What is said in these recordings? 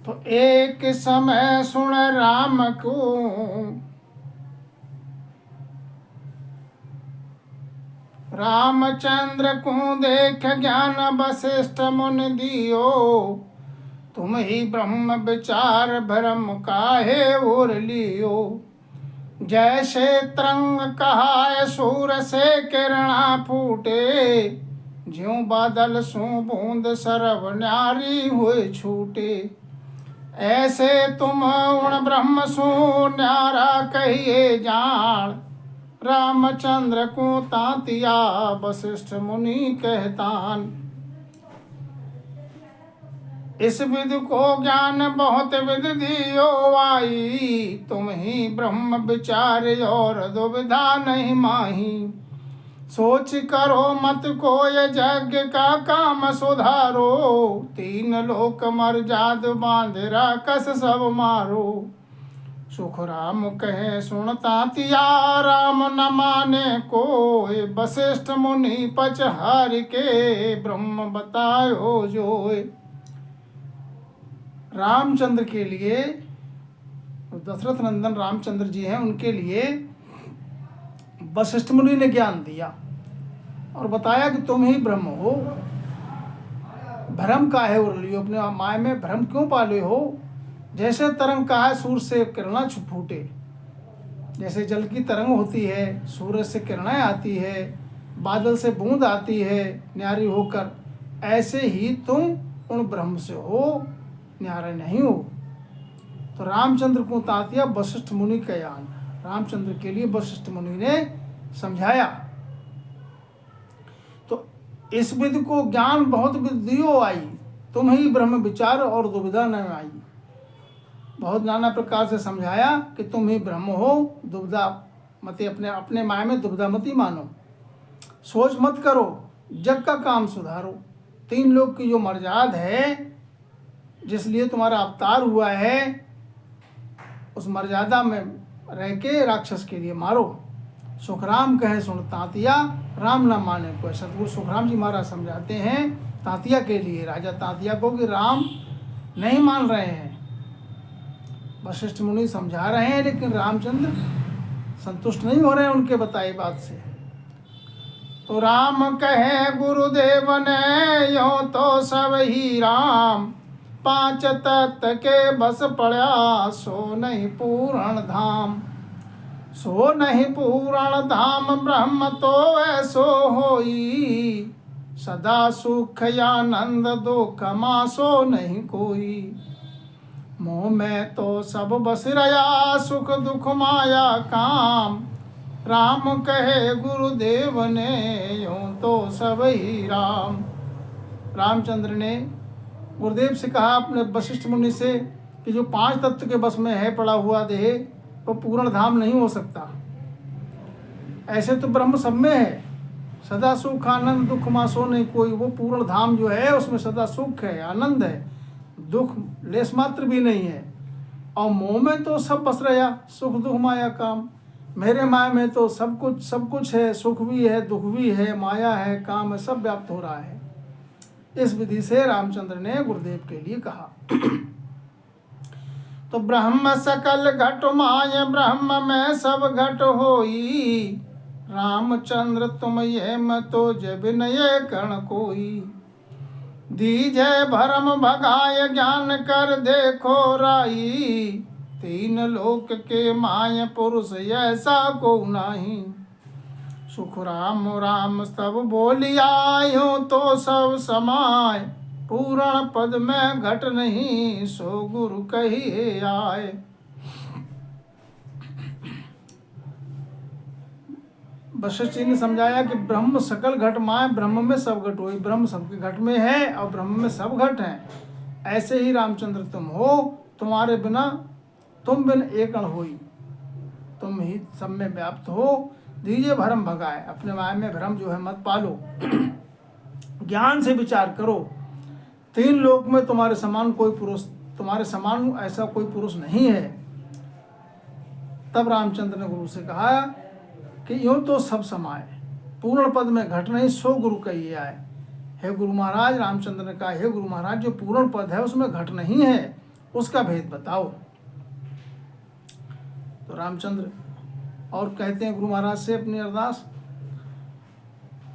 तो एक समय सुन राम को, रामचंद्र को देख ज्ञान वशिष्ठ मुनि दियो। तुम ही ब्रह्म विचार भ्रम काहे ओर लियो। जैसे तरंग कहा सूर से किरणा फूटे, ज्यों बादल सो बूंद सरव न्यारी हुए छूटे। ऐसे तुम उण ब्रह्म सो न्यारा कहिए जान। रामचंद्र को तातिया वशिष्ठ मुनि कहतान। इस विद को ज्ञान बहुत विद दियो आई। तुम ही ब्रह्म विचार और दुविधा नहीं माही। सोच करो मत को ये यज्ञ का काम सुधारो। तीन लोक मर जाद बांध राकस सब मारो। सुख राम कहे सुन तातिया राम न माने कोय। वशिष्ठ मुनि पचहार के ब्रह्म बतायो जोय। रामचंद्र के लिए, दशरथ नंदन रामचंद्र जी हैं, उनके लिए वशिष्ठ मुनि ने ज्ञान दिया और बताया कि तुम ही ब्रह्म हो। भ्रम काहे उर लियो, अपने माया में भ्रम क्यों पाले हो। जैसे तरंग का है सूर्य से किरणा फूटे, जैसे जल की तरंग होती है, सूरज से किरणें आती है, बादल से बूंद आती है न्यारी होकर, ऐसे ही तुम उन ब्रह्म से हो, न्यारे नहीं हो। तो रामचंद्र को तातिया वशिष्ठ मुनि का ज्ञान रामचंद्र के लिए वशिष्ठ मुनि ने समझाया। तो इस विद को ज्ञान बहुत विदियो आई। तुम ही ब्रह्म विचार और दुविधा न आई। बहुत नाना प्रकार से समझाया कि तुम ही ब्रह्म हो, दुविधा मत, अपने माया में दुविधा मती मानो। सोच मत करो, जग का काम सुधारो। तीन लोग की जो मर्याद है, जिस लिए तुम्हारा अवतार हुआ है, उस मर्यादा में रह के राक्षस के लिए मारो। सुखराम कहे सुन तातिया राम न माने कोई। सतगुरु सुखराम जी महाराज समझाते हैं तातिया के लिए, राजा तातिया को, कि राम नहीं मान रहे हैं। वशिष्ठ मुनि समझा रहे हैं, लेकिन रामचंद्र संतुष्ट नहीं हो रहे हैं उनके बताई बात से। तो राम कहे गुरुदेव ने यो तो सब ही राम। पांच तत्व के बस पड़ा सो नहीं पूर्ण धाम। सो नहीं पूर्ण धाम ब्रह्म तो ऐसो होई। सदा सुख आनंद दुख मासो नहीं कोई। मोह में तो सब बस रया सुख दुख माया काम। राम कहे गुरुदेव ने यूं तो सब ही राम। रामचंद्र ने गुरुदेव से कहा अपने वशिष्ठ मुनि से कि जो पांच तत्व के बस में है पड़ा हुआ देह, वो पूर्ण धाम नहीं हो सकता। ऐसे तो ब्रह्म सब में है, सदा सुख आनंद दुख मासो नहीं कोई। वो पूर्ण धाम जो है उसमें सदा सुख है, आनंद है, दुख लेस मात्र भी नहीं है। और मोह में तो सब बस रहा सुख दुख माया काम। मेरे माया में तो सब कुछ है, सुख भी है, दुख भी है, माया है, काम है, सब व्याप्त हो रहा है। इस विधि से रामचंद्र ने गुरुदेव के लिए कहा। तो ब्रह्म सकल घट माय ब्रह्म में सब घट होई। रामचंद्र तुम ये मतो जब नये कर्ण कोई। दीजय भरम भगाय ज्ञान कर देखो राई। तीन लोक के माय पुरुष ऐसा को नहीं। सुख राम राम सब बोलिया यूं तो सब समाय। पूर्ण पद में घट नहीं सो गुरु कहिए आए। वशिष्ठ जी ने समझाया कि ब्रह्म सकल घट माय ब्रह्म में सब घट हुई। ब्रह्म सबके घट में है और ब्रह्म में सब घट हैं। ऐसे ही रामचंद्र तुम हो, तुम्हारे बिना तुम बिन एक अण होई। तुम ही सब में व्याप्त हो। दीजिए भरम भगाए, अपने माया में भ्रम जो है मत पालो। ज्ञान से विचार करो। तीन लोक में तुम्हारे समान कोई पुरुष, तुम्हारे समान ऐसा कोई पुरुष नहीं है। तब रामचंद्र ने गुरु से कहा कि यूं तो सब समाए, पूर्ण पद में घट नहीं सो गुरु कहिए आए। हे गुरु महाराज, रामचंद्र ने कहा, हे गुरु महाराज, जो पूर्ण पद है उसमें घट नहीं है, उसका भेद बताओ। तो रामचंद्र और कहते हैं गुरु महाराज से अपनी अरदास,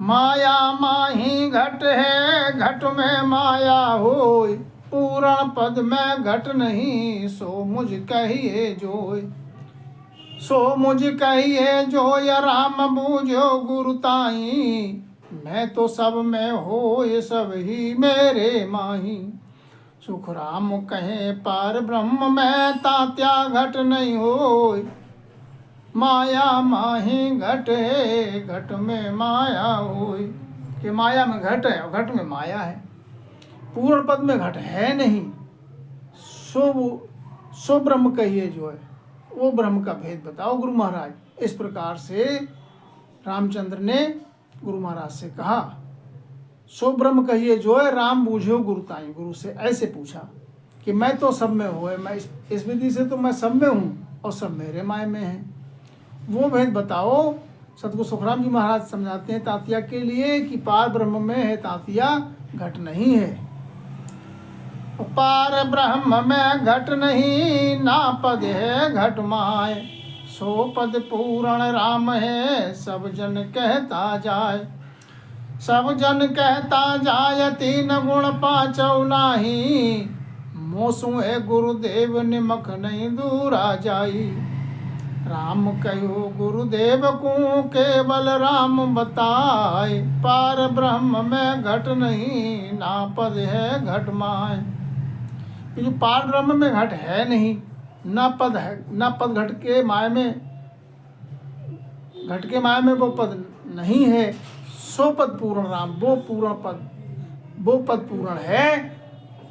माया माही घट है, घट में माया होय, पूर्ण पद में घट नहीं, सो मुझ कहिए जोय। सो मुझ कहिए जोय, राम बूझो गुरु ताई, मैं तो सब में हो ये सब ही मेरे माही। सुख राम कहे पार ब्रह्म में, तात्या घट नहीं होय, माया माही घट है, घट में माया होय। कि माया में घट है और घट में माया है, पूर्ण पद में घट है नहीं, सो ब्रह्म कहिए जो है, वो ब्रह्म का भेद बताओ गुरु महाराज। इस प्रकार से रामचंद्र ने गुरु महाराज से कहा, सो ब्रह्म कहिए जो है, राम बूझो गुरु ताई। गुरु से ऐसे पूछा कि मैं तो सब में हूँ, मैं इस विधि से तो मैं सब में हूँ और सब मेरे माय में है, वो भेद बताओ। सतगुरु सुखराम जी महाराज समझाते हैं तातिया के लिए कि पार ब्रह्म में है तातिया, घट नहीं है। पार ब्रह्म में घट नहीं, ना पद है घट माय, सो पद पूर्ण राम है, सब जन कहता जाय। सब जन कहता जाय, तीन गुण पाँचौ नाही, मोसु है गुरुदेव निमख नहीं दूरा जाई। राम कहो गुरुदेव को केवल राम बताए, पार ब्रह्म में घट नहीं, ना पद है घट माय। जो पार ब्रह्म में घट है नहीं, ना पद है, ना पद घट के माय में, घट के माय में वो पद नहीं है, सो पद पूर्ण राम, वो पूर्ण पद, वो पद पूर्ण है।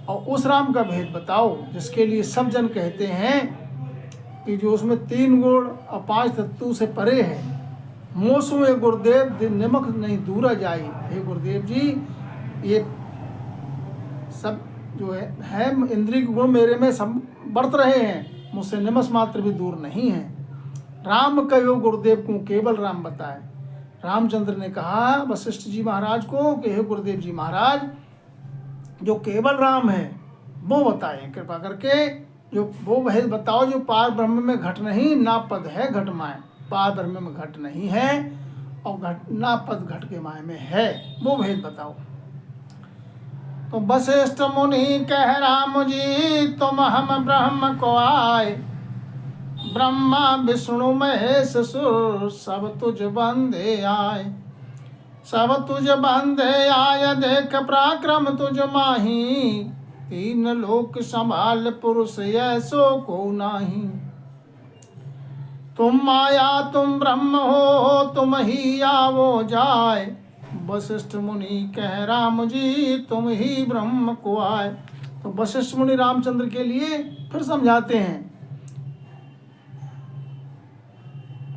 और उस राम का भेद बताओ जिसके लिए सब जन कहते हैं कि जो उसमें 3 गुण और 5 तत्व से परे है। मोसु ये गुरुदेव निमक नहीं दूरा जाई। हे गुरुदेव जी, ये सब जो है इंद्रिय गुण मेरे में सब बरत रहे हैं, मुझसे निमस मात्र भी दूर नहीं है। राम कहो गुरुदेव को केवल राम बताए। रामचंद्र ने कहा वशिष्ठ जी महाराज को कि हे गुरुदेव जी महाराज, जो केवल राम है वो बताएं कृपा करके, जो वो भेद बताओ जो पार ब्रह्म में घट नहीं, ना पद है घट माय। पार ब्रह्म में घट नहीं है और घट ना पद घट के माय में है, वो भेद बताओ। तो वशिष्ठ मुनि कह राम जी, तुम हम ब्रह्म को आए, ब्रह्मा विष्णु महेश सुर सब तुझ बंदे आए। सब तुझ बंदे आय, देख पराक्रम तुझ माही, 3 लोक संभाल पुरुष ऐसो को नाही। तुम माया तुम ब्रह्म हो, तुम ही आवो जाय। वशिष्ठ मुनि कह राम जी, तुम ही ब्रह्म को आए। तो वशिष्ठ मुनि रामचंद्र के लिए फिर समझाते हैं,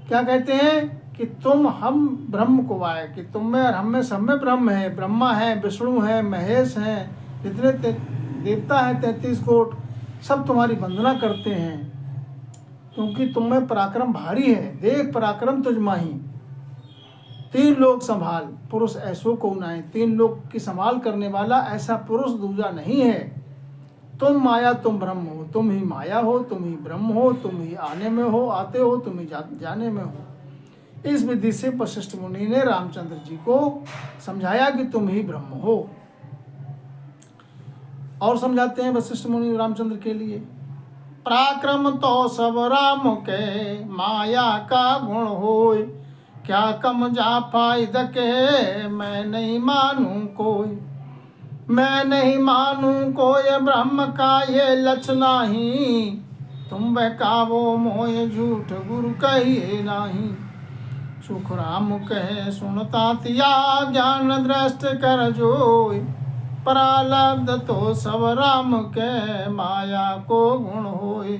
क्या कहते हैं कि तुम हम ब्रह्म को आए, कि तुम में और हम में सब में ब्रह्म है। ब्रह्मा है, विष्णु है, महेश हैं, जितने देवता हैं 33 कोट, सब तुम्हारी वंदना करते हैं, क्योंकि तुम में पराक्रम भारी है। देख पराक्रम तुझ माही, 3 लोक संभाल पुरुष ऐसो को नाई। 3 लोक की संभाल करने वाला ऐसा पुरुष दूजा नहीं है। तुम माया तुम ब्रह्म हो, तुम ही माया हो, तुम ही ब्रह्म हो, तुम ही आने में हो, आते हो, तुम ही जाने में हो। इस विधि से वशिष्ठ मुनि ने रामचंद्र जी को समझाया कि तुम ही ब्रह्म हो। और समझाते हैं वशिष्ठ मुनि रामचंद्र के लिए, पराक्रम तो सब राम के, माया का गुण होय, क्या कम जा फायद के, मैं नहीं मानूं कोई। मैं नहीं मानूं कोई ब्रह्म का ये लक्षण नहीं, तुम बहकावो मोय झूठ गुरु कहिए नाही। सुख राम कहे सुनता तिया, ज्ञान दृष्ट कर जोय, परालब्ध तो सब राम के, माया को गुण होय।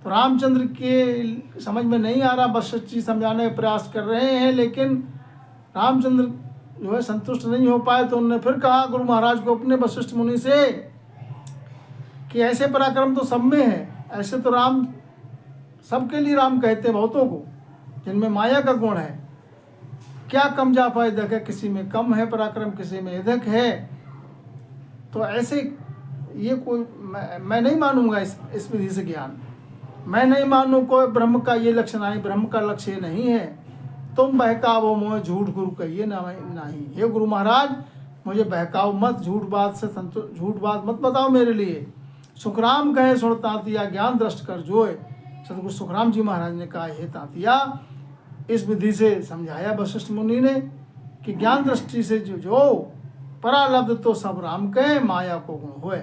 तो रामचंद्र के समझ में नहीं आ रहा, वशिष्ठ जी समझाने का प्रयास कर रहे हैं, लेकिन रामचंद्र जो है संतुष्ट नहीं हो पाए। तो उन्होंने फिर कहा गुरु महाराज को अपने वशिष्ठ मुनि से कि ऐसे पराक्रम तो सब में है, ऐसे तो राम सबके लिए राम कहते हैं बहुतों को, जिनमें माया का गुण है, क्या कम जापा इधक है, किसी में कम है पराक्रम, किसी में इधक है। तो ऐसे ये कोई मैं नहीं मानूंगा इस विधि से ज्ञान। मैं नहीं मानूं कोई ब्रह्म का ये लक्षण आई, ब्रह्म का लक्ष्य नहीं है। तुम बहकावो मोह झूठ गुरु कहिए नहीं। हे गुरु महाराज मुझे बहकाओ मत, झूठ बात मत बताओ मेरे लिए। सुखराम कहे सुन तांतिया, ज्ञान दृष्ट कर जोए। सतगुरु सुखराम जी महाराज ने कहा, हे तांतिया, इस विधि से समझाया वशिष्ठ मुनि ने कि ज्ञान दृष्टि से जो परालब्ध तो सब राम कहे, माया को गुण होए।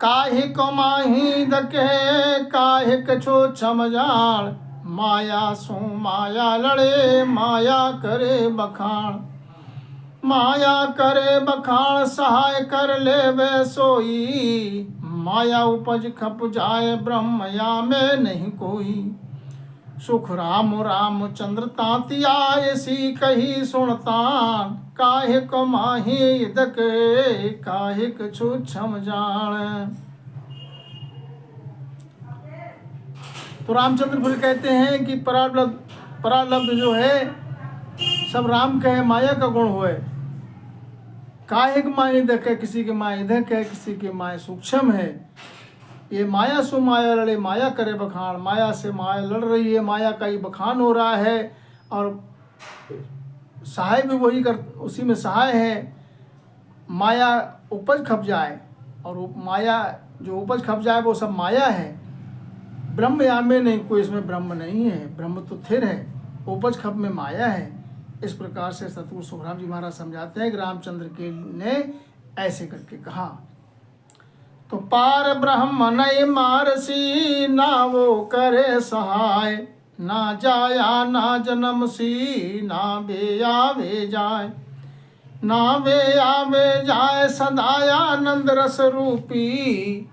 काहे को माही दके काहे कछो छमजान, माया सो माया लड़े माया करे बखान। माया करे बखान सहाय कर ले वे सोई, माया उपज खप जाए ब्रह्म या में नहीं कोई। सुख राम रामचंद्र तांतिया ऐसी कही सुनतान, काहे को माही दके काहे कछु छम जान। तो रामचंद्र फिर कहते हैं कि परालब्ध जो है सब राम कहे, माया का गुण होए। काहे के माही दके, किसी के माए इधक है, किसी के माए सूक्ष्म है। ये माया सो माया लड़े माया करे बखान, माया से माया लड़ रही है, माया का ये बखान हो रहा है और सहाय भी वही कर, उसी में सहाय है। माया उपज खप जाए, और माया जो उपज खप जाए वो सब माया है। ब्रह्म या में नहीं कोई, इसमें ब्रह्म नहीं है, ब्रह्म तो थिर है, उपज खप में माया है। इस प्रकार से सतगुरु सुखराम जी महाराज समझाते हैं कि रामचंद्र के ने ऐसे करके कहा। तो पार ब्रह्म नहीं मारसी, ना वो करे सहाय, ना जाया ना जन्म सी, ना वे आवे जाए। ना वे आवे जाए सदाया आनंद रस रूपी,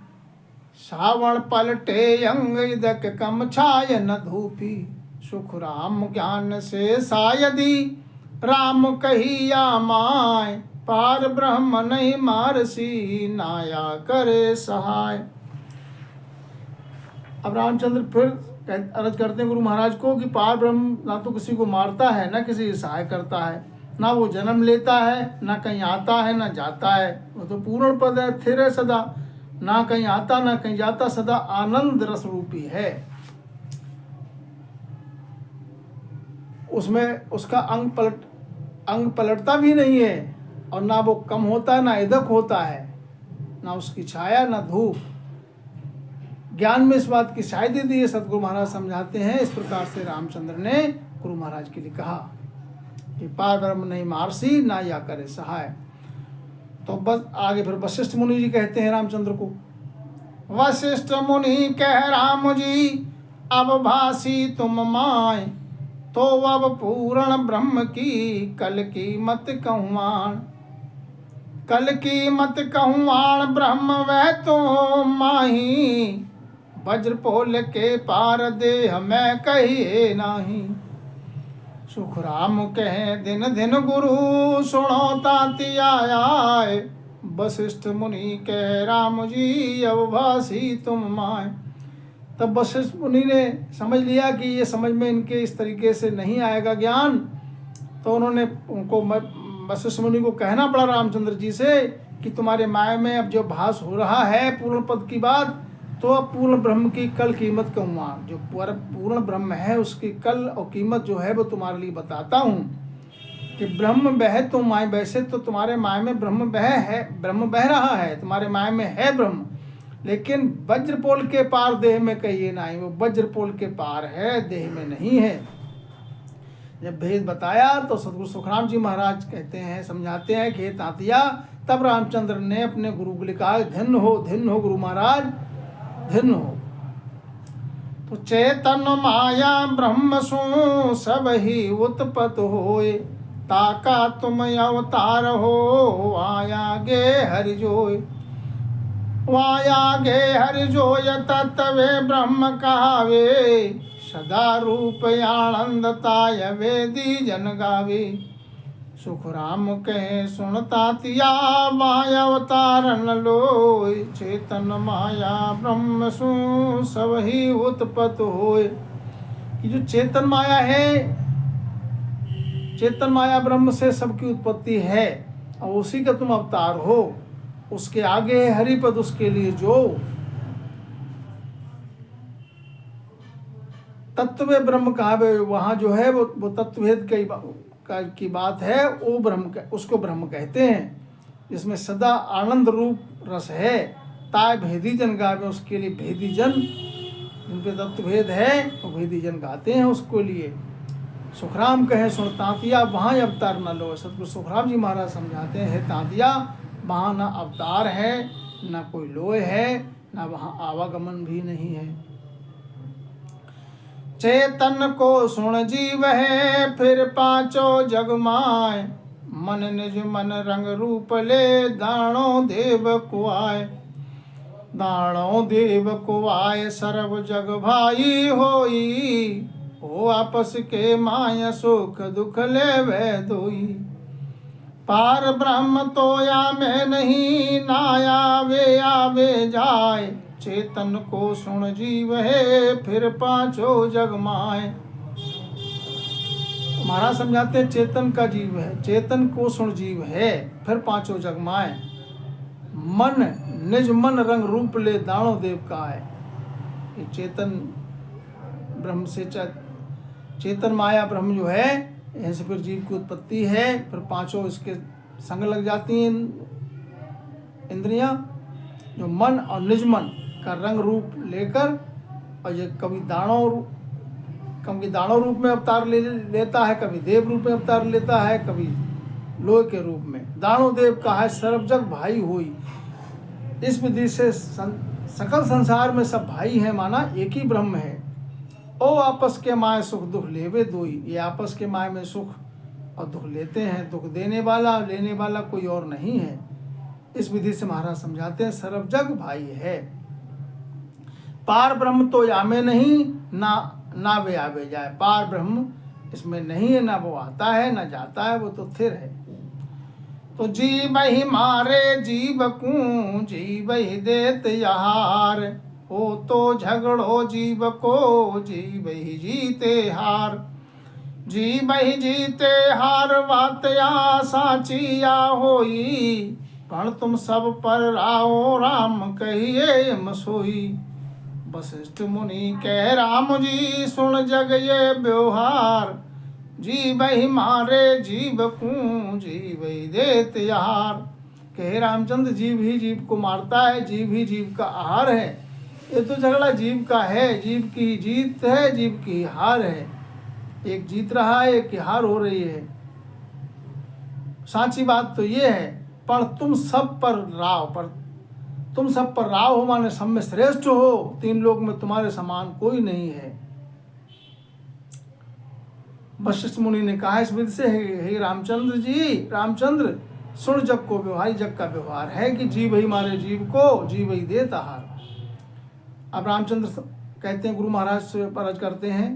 सावण पलटे अंग इदक कम छाय न धूपी। सुख राम ज्ञान से शायदी राम कहिया माय, पार ब्रह्म नहीं मारसी, नाया करे सहाय। अब रामचंद्र फिर अर्ज करते हैं गुरु महाराज को कि पार ब्रह्म ना तो किसी को मारता है, ना किसी की सहाय करता है, ना वो जन्म लेता है, ना कहीं आता है ना जाता है। वो तो पूर्ण पद है, स्थिर है सदा, ना कहीं आता ना कहीं जाता, सदा आनंद रस रूपी है। उसमें उसका अंग पलटता भी नहीं है, और ना वो कम होता है ना इधक होता है, ना उसकी छाया ना धूप। ज्ञान में इस बात की शायदी दी है, सतगुरु महाराज समझाते हैं। इस प्रकार से रामचंद्र ने गुरु महाराज के लिए कहा कि पार ब्रह्म नहीं मारसी, ना या करे सहाय। तो बस आगे फिर वशिष्ठ मुनि जी कहते हैं रामचंद्र को, वशिष्ठ मुनि कह राम जी अब भासी तुम माय, तो अब पूर्ण ब्रह्म की कल की मत कहूआन। कल की मत कहूआन ब्रह्म वह तो माही, वज्र पोल के पार देह में कहिए नाही। सुख राम कहे दिन दिन गुरु सुनो तांति आए, वशिष्ठ मुनि कह राम जी अब भासी तुम माय। तब वशिष्ठ मुनि ने समझ लिया कि ये समझ में इनके इस तरीके से नहीं आएगा ज्ञान, तो उन्होंने उनको वशिष्ठ मुनि को कहना पड़ा रामचंद्र जी से कि तुम्हारे माया में अब जो भास हो रहा है पूर्ण पद की बात, तो अब पूर्ण ब्रह्म की कल कीमत कहूँगा। जो पूर्ण ब्रह्म है उसकी कल और कीमत जो है वो तुम्हारे लिए बताता हूँ कि ब्रह्म बह तो माय, वैसे तो तुम्हारे माया में ब्रह्म बह है, ब्रह्म बह रहा है, तुम्हारे माया में है ब्रह्म, लेकिन वज्रपोल के पार देह में कहिए नहीं। वो वज्रपोल के पार है, देह में नहीं है। जब भेद बताया तो सतगुरु सुखराम जी महाराज कहते हैं, समझाते हैं कि हे तांतिया, तब रामचंद्र ने अपने गुरु को लिखा, धन्य हो गुरु महाराज, धन्य हो। तो चेतन माया ब्रह्म सो सब ही उत्पत होए, ताका तुम अवतार हो आया गे हरि जोय। वाया गे हरि जोय तत्वे ब्रह्म कहावे, सदा रूप आनंदताय वेदी जन गावे। सुख राम कहे सुन तातिया माया अवतारन लोय, चेतन माया ब्रह्म सु सब ही उत्पत होय। कि जो चेतन माया है चेतन माया ब्रह्म से सबकी उत्पत्ति है और उसी का तुम अवतार हो। उसके आगे है हरिपद, उसके लिए जो तत्व ब्रह्म कहा वहाँ जो है वो तत्वभेद की बात है, वो ब्रह्म, उसको ब्रह्म कहते हैं। जिसमें सदा आनंद रूप रस है, ताय भेदी जन गावे, उसके लिए भेदी जन, जिन पे तत्वभेद है वो भेदी जन गाते हैं उसको लिए। सुखराम कहे सुन तांतिया, वहाँ अवतार न लो। सतगुरु सुखराम जी महाराज समझाते हैं, तांतिया वहाँ न अवतार है, न कोई लोय है, न वहाँ आवागमन भी नहीं है। चेतन को सुन जीव है, फिर पांचों जग माय, मन निज मन रंग रूप ले, दाणो देव को आए। दाणो देव को आए, सर्व जग भाई होई, हो आपस के माया सुख दुख ले वे दोई। पार ब्रह्म तो या में नहीं, ना आवे जाए, चेतन को सुन जीव है, फिर पांचों जग माए। महाराज समझाते हैं चेतन का जीव है, चेतन को सुन जीव है, फिर पांचों जग माए। मन निज मन रंग रूप ले, दाणो देव का है। ये चेतन ब्रह्म से चेतन माया ब्रह्म जो है, ऐसे फिर जीव की उत्पत्ति है, फिर पांचों इसके संग लग जाती हैं इंद्रियां, जो मन और निज मन का रंग रूप लेकर, और ये कभी दानव रूप में अवतार लेता है, कभी देव रूप में अवतार लेता है, कभी लोह के रूप में। दानव देव का है, सर्व जग भाई हुई। इस विधि से सकल संसार में सब भाई हैं, माना एक ही ब्रह्म है। ओ आपस के माय सुख दुख लेवे दोई, ये आपस के माय में सुख और दुख लेते हैं। दुख देने वाला लेने वाला कोई और नहीं है। इस विधि से महाराज समझाते हैं सर्व जग भाई है। पार ब्रह्म तो यामे नहीं, ना वे आवे जाए। पार ब्रह्म इसमें नहीं है, ना वो आता है ना जाता है, वो तो स्थिर है। तो जीव ही मारे जीव को, जीव ही देत यहार, हो तो झगड़ो जीव को, जीव ही जीते हार। जीव ही जीते हार, बात या साचिया होई, पण तुम सब पर राओ राम कहिए मसोई। वशिष्ठ मुनि कह राम जी, सुन जग ये व्यवहार, जीव ही मारे जीव को, जीव ही देत आहार। कहे रामचंद्र, जीव ही जीव को मारता है, जीव ही जीव का आहार है। ये तो झगड़ा जीव का है, जीव की जीत है, जीव की हार है। एक जीत रहा है, एक की हार हो रही है। साची बात तो ये है, पर तुम सब पर राव हो, माने सब में श्रेष्ठ हो। तीन लोग में तुम्हारे समान कोई नहीं है। वशिष्ठ मुनि ने कहा इस विधि से, हे रामचंद्र जी, रामचंद्र सुन जग को व्यवहार, जग का व्यवहार है कि जीव ही मारे जीव को, जीव ही देत आहार। अब रामचंद्र कहते हैं, गुरु महाराज से अर्ज करते हैं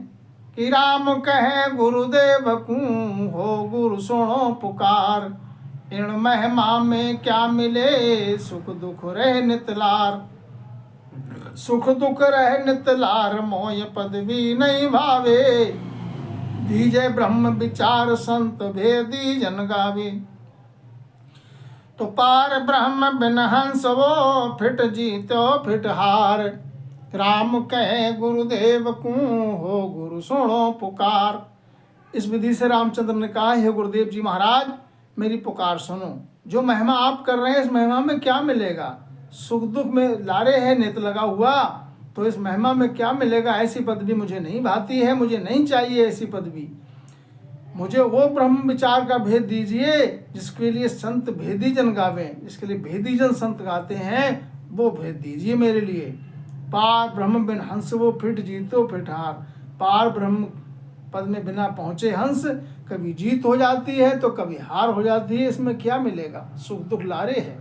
कि राम कहे गुरुदेव को, हो गुरु सुनो पुकार, इन महिमा में क्या मिले, सुख दुख रह नितलार। सुख दुख रह नितलार, मोय पदवी नहीं भावे, दीजे ब्रह्म विचार संत भेदी जन गावे। तो पार ब्रह्म बिन हंस वो, फिट जीतो फिट हार, राम कहे गुरुदेव को, हो गुरु सुनो पुकार। इस विधि से रामचंद्र ने कहा, हे गुरुदेव जी महाराज, मेरी पुकार सुनो। जो महिमा आप कर रहे हैं, इस महिमा में क्या मिलेगा? सुख दुख में लारे है नेत लगा हुआ, तो इस महिमा में क्या मिलेगा? ऐसी पदवी मुझे नहीं भाती है, मुझे नहीं चाहिए ऐसी पदवी। मुझे वो ब्रह्म विचार का भेद दीजिए जिसके लिए संत भेदी जन गावे, जिसके लिए भेदी जन संत गाते हैं, वो भेद दीजिए मेरे लिए। पार ब्रह्म बिन हंस वो, फिट जीतो फिट हार। पार ब्रह्म पद में बिना पहुँचे हंस कभी जीत हो जाती है तो कभी हार हो जाती है। इसमें क्या मिलेगा? सुख दुख लारे है।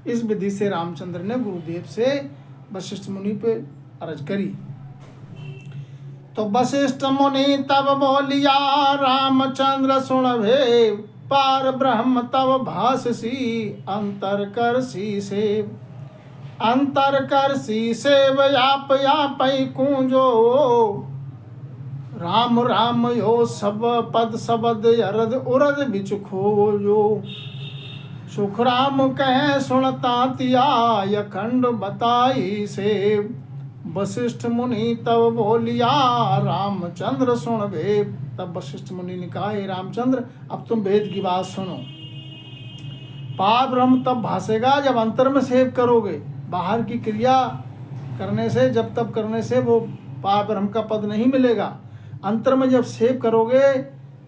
इस विधि से रामचंद्र ने गुरुदेव से वशिष्ठ मुनि पे अर्ज करी। तो वशिष्ठ मुनि तब बोलिया, रामचंद्र सुन भे, पार ब्रह्म तब भाससी, अंतर कर सी सेव। अंतर कर सी सेव, आप कूंजो, राम राम यो सब पद शबद अरद उरद बिच खोजो। सुख राम कह सुनता तिया अखंड बताई से। वशिष्ठ मुनि तब बोलिया रामचंद्र सुन भेद। तब वशिष्ठ मुनि ने कहा, हे रामचंद्र अब तुम वेद की बात सुनो। पार ब्रह्म तब भासेगा जब अंतर में सेव करोगे। बाहर की क्रिया करने से, जब तब करने से वो पार ब्रह्म का पद नहीं मिलेगा। अंतर में जब सेव करोगे,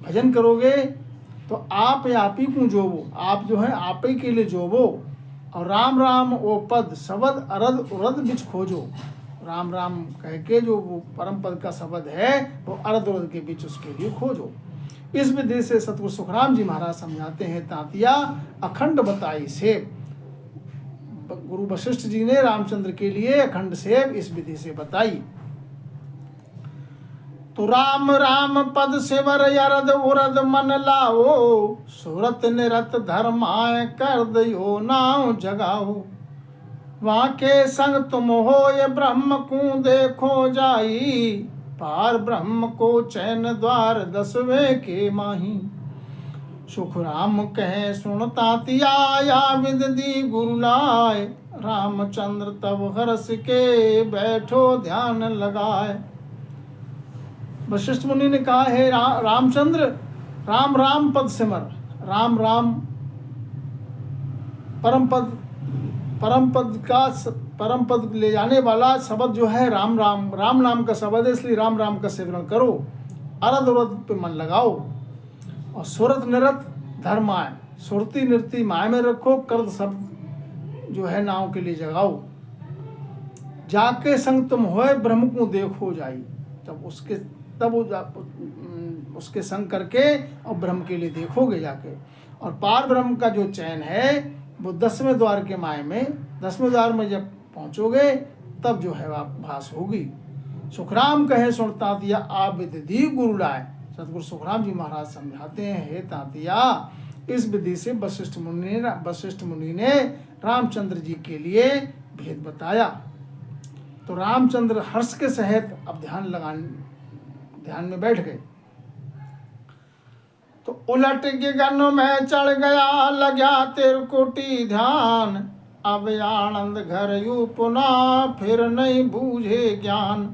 भजन करोगे, तो आप ही को जोबो। आप जो है आप ही के लिए जोबो। और राम राम वो पद शब्द अरद उरद बिच खोजो। राम राम कह के जो वो परम पद का शब्द है वो अरद उरद के बीच उसके लिए खोजो। इस विधि से सतगुरु सुखराम जी महाराज समझाते हैं, तातिया अखंड बताई सेव। गुरु वशिष्ठ जी ने रामचंद्र के लिए अखंड सेव इस विधि से बताई। तो राम राम पद सिवर यरद उरद मन लाओ। सुरत निरत धर्माय कर दयो नाव जगाओ। वहाँ के संग तुम हो ये ब्रह्म को देखो जाई। पार ब्रह्म को चैन द्वार 10वें के माही। सुख राम कहे सुनता तिया या विद दी गुरु लाए। रामचंद्र तब हर्ष के बैठो ध्यान लगाए। वशिष्ठ मुनि ने कहा, हे रामचंद्र राम राम पद सिमर। राम राम परम पद ले जाने वाला शब्द जो है राम राम, राम नाम का शब्द है, इसलिए राम राम का सेवन करो। अरद उरद पे मन लगाओ। और सुरत निरत धर्माय, सुरती नृति माय में रखो। कर्द शब्द जो है नाव के लिए जगाओ। जाके संग तुम होए ब्रह्म को देखो जाई। तब उसके संग करके और ब्रह्म के लिए देखोगे जाके। और पार ब्रह्म का जो चयन है वो 10वें द्वार के माय में, 10वें द्वार में जब पहुंचोगे तब जो है आप भास होगी। सुखराम कहे सुनता दिया आप विधि दी गुरु लाए। सतगुरु सुखराम जी महाराज समझाते हैं, हे तातिया इस विधि से वशिष्ठ मुनि ने रामचंद्र जी के लिए भेद बताया। तो रामचंद्र हर्ष के सहित अब ध्यान में बैठ गए। तो उलट के गन में चढ़ गया लग्या तिरकुटी ध्यान। अब आनंद घर यू पुनः फिर नहीं बूझे ज्ञान।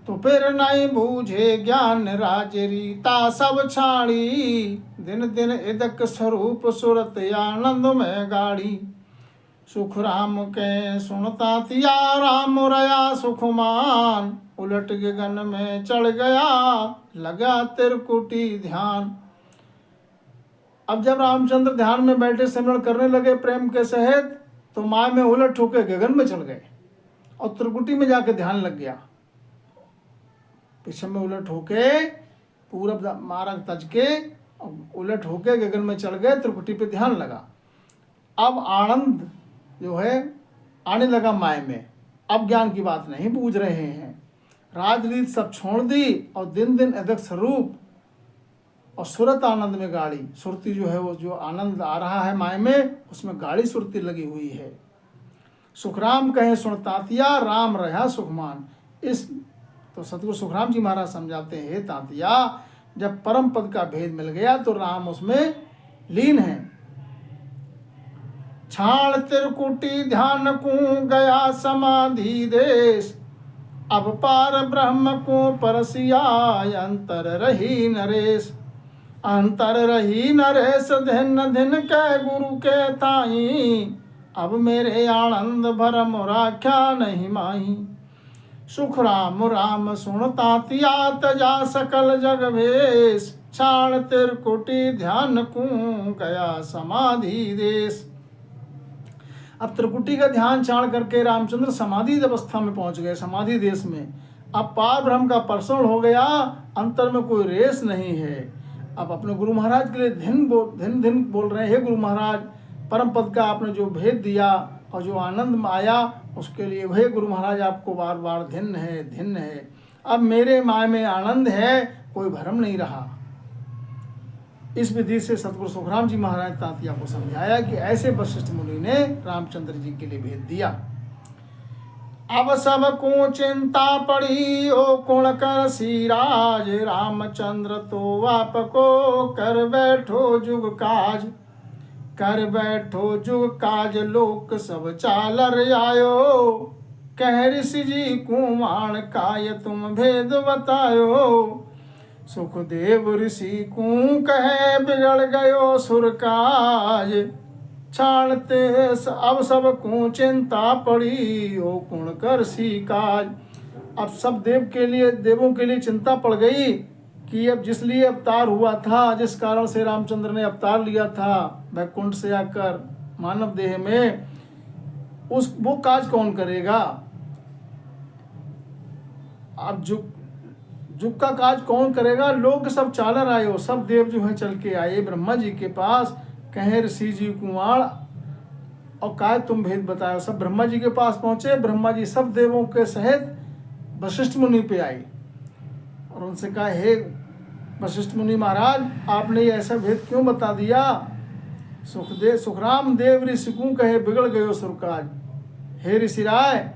तो फिर नहीं बूझे ज्ञान राज रीता सब छाड़ी। दिन दिन इदक स्वरूप सुरत आनंद में गाड़ी। सुख राम के सुनता तिया राम रया सुखमान। उलट के गन में चढ़ गया लगा तिरकुटी ध्यान। अब जब रामचंद्र ध्यान में बैठे सिमरण करने लगे प्रेम के सहित, तो माय में उलट होके गगन में चढ़ गए और त्रिकुटी में जाके ध्यान लग गया। पीछे में उलट होके पूरब मार्ग तज के उलट होके गगन में चढ़ गए, त्रिकुटी पे ध्यान लगा। अब आनंद जो है आने लगा माय में। अब ज्ञान की बात नहीं बूझ रहे हैं। राजरीत सब छोड़ दी और दिन दिन अधिक स्वरूप और सुरत आनंद में गाड़ी। सुरती जो है वो जो आनंद आ रहा है माय में, उसमें गाड़ी सुरती लगी हुई है। सुखराम कहे सुनतातिया राम रहा सुखमान। इस तो सतगुरु सुखराम जी महाराज समझाते हैं, हे तातिया जब परम पद का भेद मिल गया तो राम उसमें लीन है। छाण तिरकुटी ध्यान को गया समाधि देश। अब पार ब्रह्म को परसिया अंतर रही नरेश। अंतर रही नरेश धिन धिन के गुरु के ताई। अब मेरे आनंद भरम राख्या नहीं माही। सुख राम राम सुनता तिया तजा सकल जग भेष। छाण तिरकुटी ध्यान को गया समाधि देश। अब त्रिकुटी का ध्यान छाड़ करके रामचंद्र समाधि अवस्था में पहुंच गए, समाधि देश में। अब पार ब्रह्म का परसण हो गया, अंतर में कोई रेस नहीं है। अब अपने गुरु महाराज के लिए धिन धिन बोल रहे हैं, हे गुरु महाराज परम पद का आपने जो भेद दिया और जो आनंद में आया उसके लिए हे गुरु महाराज आपको बार बार धिन है। अब मेरे माय में आनंद है, कोई भ्रम नहीं रहा। इस विधि से सतगुरु सुखराम जी महाराज तातिया को समझाया कि ऐसे वशिष्ठ मुनि ने रामचंद्र जी के लिए भेद दिया। अब सबको चिंता पड़ी ओ कुण कर सिराज, रामचंद्र तो आपको कर बैठो जुग काज। कर बैठो जुग काज लोक सब चालर आयो, कह ऋषि जी कुमाण काय तुम भेद बतायो। सुखदेव ऋषि को कहे बिगड़ गयो सुर काज, छाड़ते अब सब को चिंता पड़ी ओ कुण कर सी काज। अब सब देवों के लिए चिंता पड़ गई कि अब जिस लिए अवतार हुआ था, जिस कारण से रामचंद्र ने अवतार लिया था वैकुंठ से आकर मानव देह में, वो काज कौन करेगा। अब जुग का काज कौन करेगा। लोग सब चालर आए हो, सब देव जो है चल के आए ब्रह्मा जी के पास, कहे ऋषि जी कुमार और काय तुम भेद बताया। सब ब्रह्मा जी के पास पहुंचे। ब्रह्मा जी सब देवों के सहित वशिष्ठ मुनि पे आई और उनसे कहा, हे वशिष्ठ मुनि महाराज, आपने ये ऐसा भेद क्यों बता दिया। सुखराम देव ऋषि को कहे बिगड़ गयो सुर काज। हे ऋषि राय,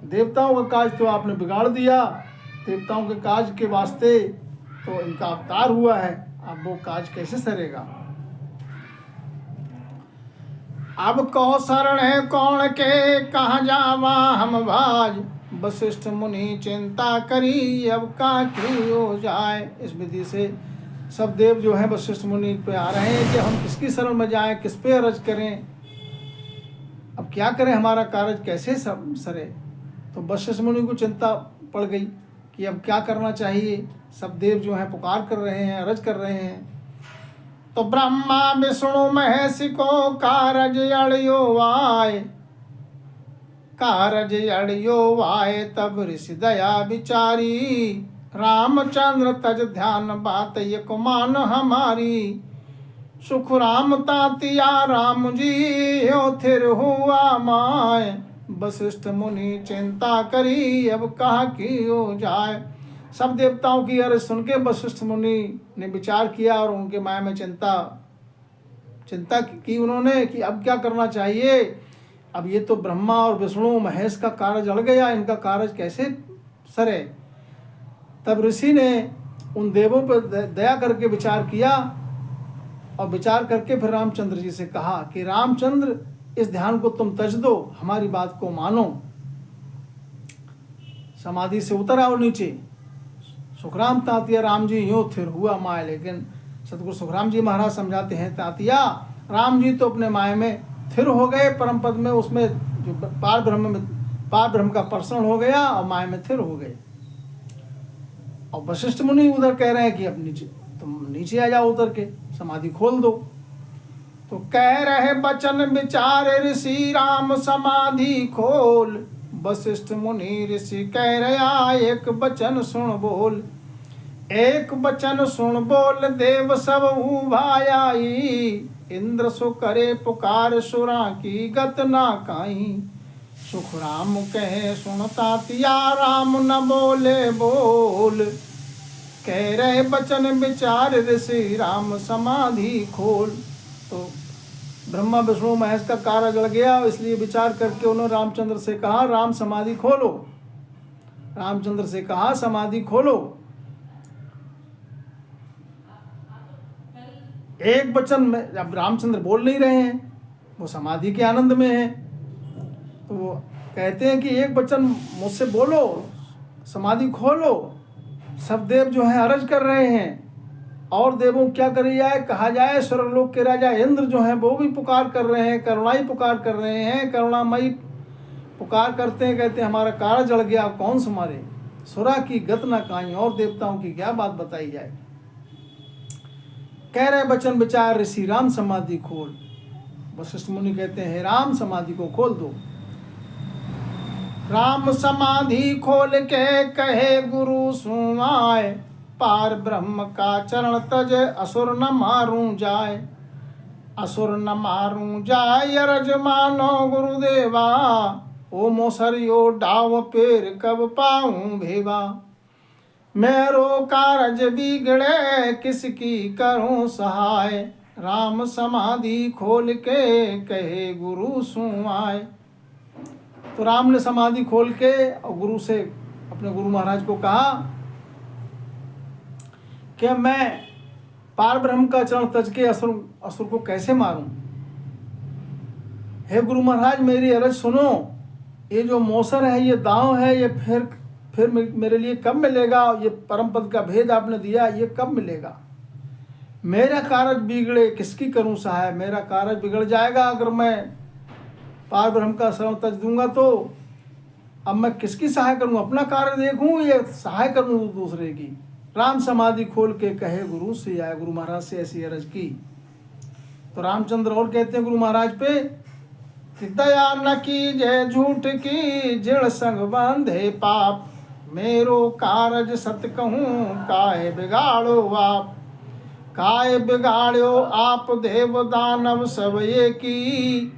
देवताओं का काज तो आपने बिगाड़ दिया। देवताओं के काज के वास्ते तो इनका अवतार हुआ है, अब वो काज कैसे सरेगा। अब कहो शरण है कौन के, कहाँ जावा हम भाज। वशिष्ठ मुनि चिंता करी, अब का की हो जाए। इस विधि से सब देव जो है वशिष्ठ मुनि पे आ रहे हैं कि हम किसकी शरण में जाएं, किस पे अर्ज करें, अब क्या करें, हमारा कार्य कैसे सरे। तो वशिष्ठ मुनि को चिंता पड़ गई कि अब क्या करना चाहिए। सब देव जो हैं पुकार कर रहे हैं, अर्ज कर रहे हैं। तो ब्रह्मा विष्णु महेश को कारज अड़ियो आए, कारज अड़ियो आए। तब ऋषि दया विचारी, रामचंद्र तज ध्यान बात एक मान हमारी। सुख राम तातिया राम जी यो थिर हुआ माय। वशिष्ठ मुनि चिंता करी, अब कहा की हो जाए। सब देवताओं की अर्ज सुन के वशिष्ठ मुनि ने विचार किया और उनके माया में चिंता की उन्होंने कि अब क्या करना चाहिए। अब ये तो ब्रह्मा और विष्णु महेश का कार्य अड़ गया, इनका कार्य कैसे सरे। तब ऋषि ने उन देवों पर दया करके विचार किया और विचार करके फिर रामचंद्र जी से कहा कि रामचंद्र, इस ध्यान को तुम तज दो, हमारी बात को मानो, समाधि से उतर आओ नीचे। सुखराम तातिया राम जी यूं थिर हुआ माया। लेकिन सतगुरु सुखराम जी महाराज समझाते हैं, तातिया राम जी तो अपने माया में थिर हो गए, परम पद में, उसमें जो पार ब्रह्म का पर्सन हो गया और माया में थिर हो गए। और वशिष्ठ मुनि उधर कह रहे हैं कि अब तुम नीचे आ जाओ, उतर के समाधि खोल दो। तो कह रहे बचन विचार ऋषि, राम समाधि खोल। वशिष्ठ मुनि ऋषि कह रहा, एक बचन सुन बोल। एक बचन सुन बोल, देव सब उभाई। इंद्र सो करे पुकार, सुरा की गत ना काई। सुख राम कहे सुन तातिया, राम न बोले बोल। कह रहे बचन विचार ऋषि, राम समाधि खोल। तो ब्रह्मा विष्णु महेश का कार्य जड़ गया, इसलिए विचार करके उन्होंने रामचंद्र से कहा, राम समाधि खोलो। रामचंद्र से कहा समाधि खोलो। एक वचन में, अब रामचंद्र बोल नहीं रहे हैं, वो समाधि के आनंद में है, तो वो कहते हैं कि एक वचन मुझसे बोलो, समाधि खोलो। सब देव जो है अर्ज कर रहे हैं और देवों क्या करी जाए, कहा जाए। स्वर्गलोक के राजा इंद्र जो हैं वो भी पुकार कर रहे हैं, करुणाई पुकार कर रहे हैं, करुणामयी पुकार करते हैं, कहते हैं हमारा कार्य जड़ गया, कौन संभाले। सुरा की गत न काई, और देवताओं की क्या बात बताई जाए। कह रहे बचन विचार ऋषि, राम समाधि खोल। वशिष्ठ मुनि कहते हैं, राम समाधि को खोल दो। राम समाधि खोल के कहे गुरु सुनाए, पार ब्रह्म का चरण तज असुर न मारूं जाए। असुर न मारूं जाए अरज मानो गुरुदेवा, ओ मोसरियो डाव पेर कब पाऊं भेवा। मेरो कारज बिगड़े किसकी करूं सहाय, राम समाधि खोल के कहे गुरु सुनाए। तो राम ने समाधि खोल के और गुरु से, अपने गुरु महाराज को कहा कि मैं पार ब्रह्म का चरण तज के असुर को कैसे मारूं। हे गुरु महाराज, मेरी अरज सुनो, ये जो मौसर है, ये दांव है, ये फिर मेरे लिए कब मिलेगा। ये परम पद का भेद आपने दिया, ये कब मिलेगा। मेरा कार्य बिगड़े किसकी करूं सहाय। मेरा कार्य बिगड़ जाएगा अगर मैं पार ब्रह्म का शरण तज दूंगा तो अब मैं किसकी सहाय करूं, अपना कार्य देखूं या सहाय करूं दूसरे की। राम समाधि खोल के कहे गुरु से आए, गुरु महाराज से ऐसी अरज की। तो रामचंद्र और कहते हैं गुरु महाराज पे कि दया न की जय झूठ की जिण संग बांधे पाप। मेरो कारज सत कहूँ काहे बिगाड़ो आप। काहे बिगाड़ो आप देव दानव सब एकी।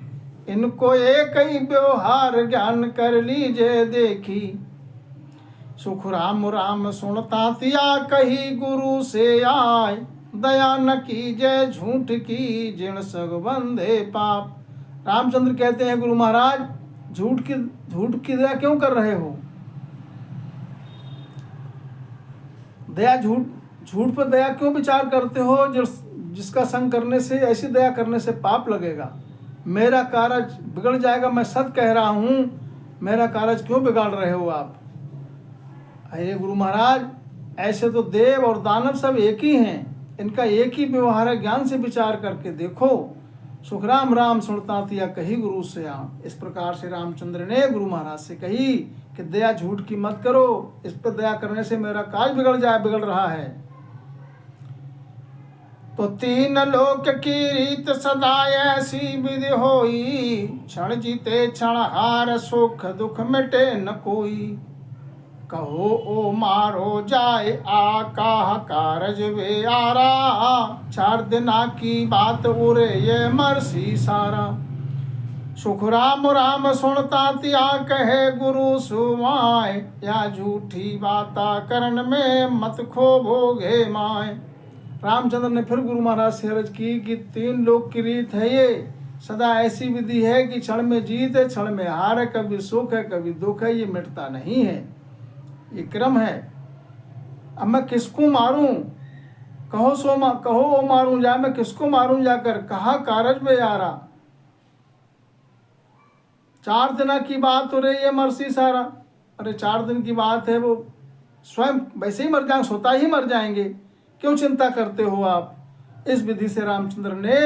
इनको एक ही व्यवहार ज्ञान कर लीजिए देखी। सुख राम राम सुनता तिया कही गुरु से आय। दया न की जय झूठ की जिण सग बंधे पाप। रामचंद्र कहते हैं गुरु महाराज, झूठ की दया क्यों कर रहे हो। दया झूठ पर दया क्यों विचार करते हो। जिसका संग करने से, ऐसी दया करने से पाप लगेगा। मेरा कार्य बिगड़ जाएगा, मैं सत कह रहा हूं, मेरा कार्य क्यों बिगाड़ रहे हो आप। अरे गुरु महाराज, ऐसे तो देव और दानव सब एक ही हैं, इनका एक ही व्यवहार है, ज्ञान से विचार करके देखो। सुख राम राम सुनता तिया कही गुरु से आम। इस प्रकार से रामचंद्र ने गुरु महाराज से कही कि दया झूठ की मत करो, इस पर दया करने से मेरा कार्य बिगड़ रहा है। तो तीन लोक की रीत सदा ऐसी विधि होई। क्षण जीते क्षण हार सुख दुख मिटे न कोई। कहो ओ मारो जाए आकाह कारज वे आरा। 4 दिना की बात उरे ये मरसी सारा। सुख राम राम सुनता तिया कहे गुरु सुमाय। या झूठी बाता करण में मत खो भोगे माय। रामचंद्र ने फिर गुरु महाराज से अर्ज की कि 3 लोक की रीत है ये, सदा ऐसी विधि है कि क्षण में जीत है क्षण में हार है, कभी सुख है कभी दुख है, ये मिटता नहीं है, ये क्रम है। अब मैं किसको मारूं, कहो ओ मारूं जा, मैं किसको मारूं जाकर, कहा कारज में आ रहा। 4 दिन की बात हो रही है मरसी सारा। अरे 4 दिन की बात है, वो स्वयं वैसे ही मर जाएंगे, स्वतः ही मर जाएंगे, क्यों चिंता करते हो आप। इस विधि से रामचंद्र ने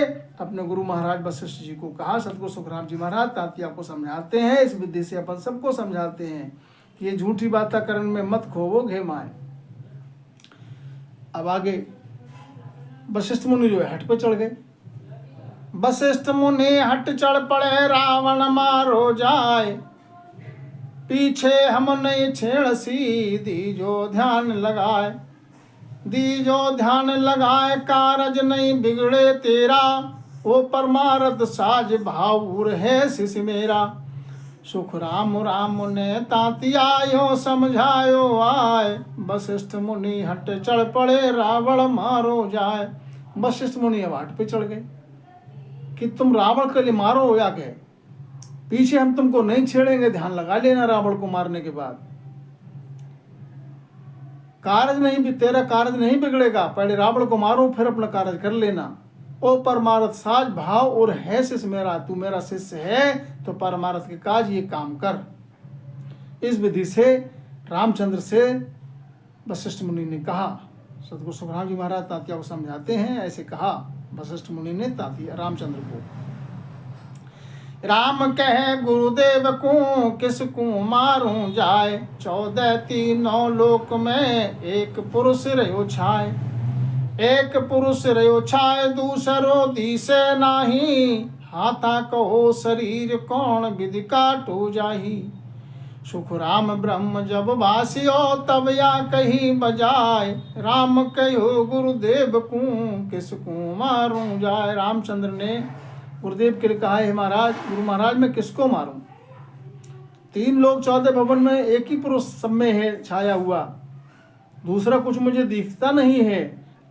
अपने गुरु महाराज वशिष्ठ जी को कहा। सतगुरु सुखराम जी महाराज तात्या को समझाते हैं, इस विधि से अपन सबको समझाते हैं कि ये झूठी बाताकरण में मत खोवो घे माए। अब आगे वशिष्ठ मुनि जो है हट पे चढ़ गए। वशिष्ठ मुनि हट चढ़ पड़े रावण मारो जाए। पीछे हम नहीं छेड़ सी दीजो ध्यान लगाए। दीजो ध्यान लगाए कारज नहीं बिगड़े तेरा। ओ परमारथ साज भावुर है शिष मेरा। सुख राम राम ने तातिया यो समझायो आए। वशिष्ठ मुनि हट चढ़ पड़े रावण मारो जाए। वशिष्ठ मुनि अब हट पे चढ़ गए कि तुम रावण के लिए मारो या के, पीछे हम तुमको नहीं छेड़ेंगे, ध्यान लगा लेना रावण को मारने के बाद। कार्य नहीं, तेरा कार्य नहीं बिगड़ेगा, पहले रावण को मारो फिर अपना कार्य कर लेना। ओ परमारथ साज भाव और है शिष्य मेरा, तू मेरा शिष्य है तो परमारथ के काज ये काम कर। इस विधि से रामचंद्र से वशिष्ठ मुनि ने कहा। सतगुरु सुखराम जी महाराज तात्या को समझाते हैं, ऐसे कहा वशिष्ठ मुनि ने तात्या रामचंद्र को। राम कहे गुरुदेव को किसको मारूं जाए। 14 तीनों लोक में एक पुरुष रहो छाए। एक पुरुष रहो छाए दूसरो दिसे नाही। हाथा कहो शरीर कौन विधि काटो जाही। सुख राम ब्रह्म जब वासियो तब या कही बजाय। राम कहो गुरुदेव को किसको मारूं जाए। रामचंद्र ने गुरुदेव के लिए कहा है महाराज, गुरु महाराज मैं किसको मारूं। 3 लोग 14 भवन में एक ही पुरुष सब में है छाया हुआ, दूसरा कुछ मुझे दिखता नहीं है।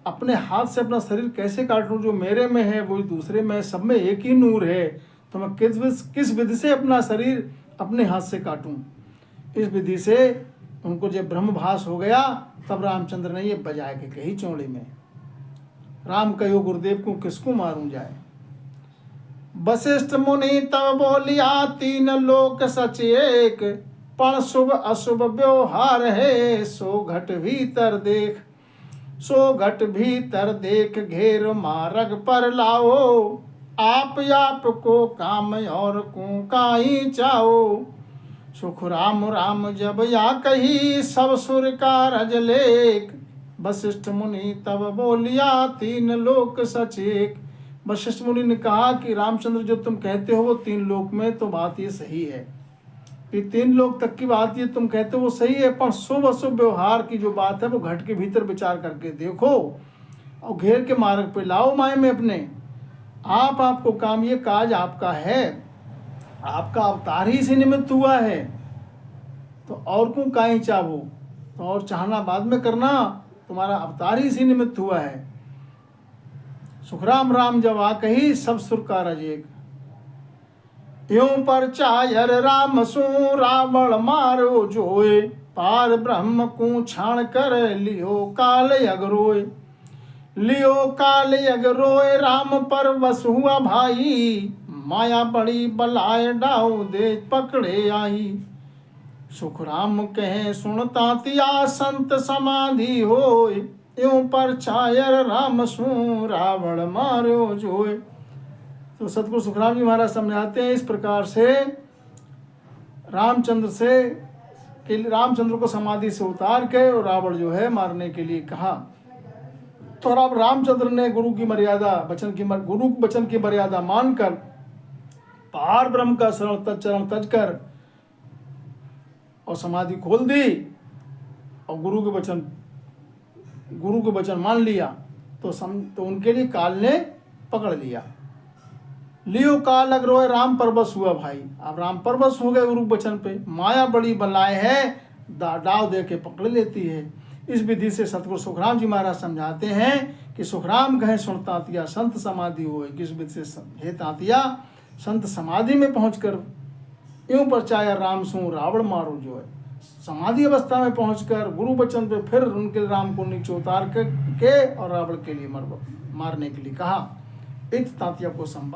अपने हाथ से अपना शरीर कैसे काटूं, जो मेरे में है वही दूसरे में, सब में एक ही नूर है। तो मैं किस विधि से अपना शरीर अपने हाथ से काटूं। इस विधि से उनको जब ब्रह्मभास हो गया तब रामचंद्र ने ये बजा के कही चौड़ी में, राम कहो गुरुदेव को किसको मारूं जाए। वशिष्ठ मुनि तब बोलिया तीन लोक सच एक, पण शुभ अशुभ व्यवहार है सो घट भीतर देख। सो घट भीतर देख घेर मार्ग पर लाओ, आप को काम और को काई चाओ। सुख राम राम जब या कही सब सुर का रज लेख, वशिष्ठ मुनि तब बोलिया तीन लोक सच एक। वशिष्ठ मुनि ने कहा कि रामचंद्र जो तुम कहते हो वो तीन लोक में तो बात ये सही है, ये तीन लोक तक की बात ये तुम कहते हो वो सही है, पर शुभ अशुभ व्यवहार की जो बात है वो घट के भीतर विचार करके देखो और घेर के मार्ग पे लाओ माए में अपने। आपको काम ये काज आपका है, आपका अवतार ही इसी निमित्त हुआ है, तो और को काहे चाहो, तो और चाहना बाद में करना, तुम्हारा अवतार ही इसी निमित्त हुआ है। सुखराम राम जब आ कही सब सुर का रज एक, यूं पर चायर राम सु रावण मारो जोए, पार ब्रह्म को छाण कर लियो काल अगरोय। लियो काल अगरोय राम पर बस हुआ भाई, माया बड़ी बलाय डाउ दे पकड़े आई। सुख राम कहे सुनता तिया संत समाधि होय, यूं पर छायर राम सु रावण मारो जोय। तो सतगुरु सुखराम जी महाराज समझाते हैं इस प्रकार से रामचंद्र को समाधि से उतार के और रावण जो है मारने के लिए कहा। तो अब रामचंद्र ने गुरु की वचन की मर्यादा मानकर पार ब्रह्म का चरण तज कर और समाधि खोल दी और गुरु के वचन मान लिया। तो उनके लिए काल ने पकड़ लिया। लियो काल अग्रोय राम परबस हुआ भाई, अब राम परबस हो गए गुरु वचन पे, माया बड़ी बलाए है दाव दे के पकड़ लेती है। इस विधि से सतगुरु सुखराम जी महाराज समझाते हैं कि सुखराम कहे सुन तातिया संत समाधि होए। किस विधि से हे तातिया संत समाधि में पहुंचकर यूं परचाया राम सू रावण मारो जो है, समाधि अवस्था में पहुंचकर गुरु वचन पे फिर उनके राम को नीचे उतार के और रावण के लिए मारने के लिए कहा। इत तातिया को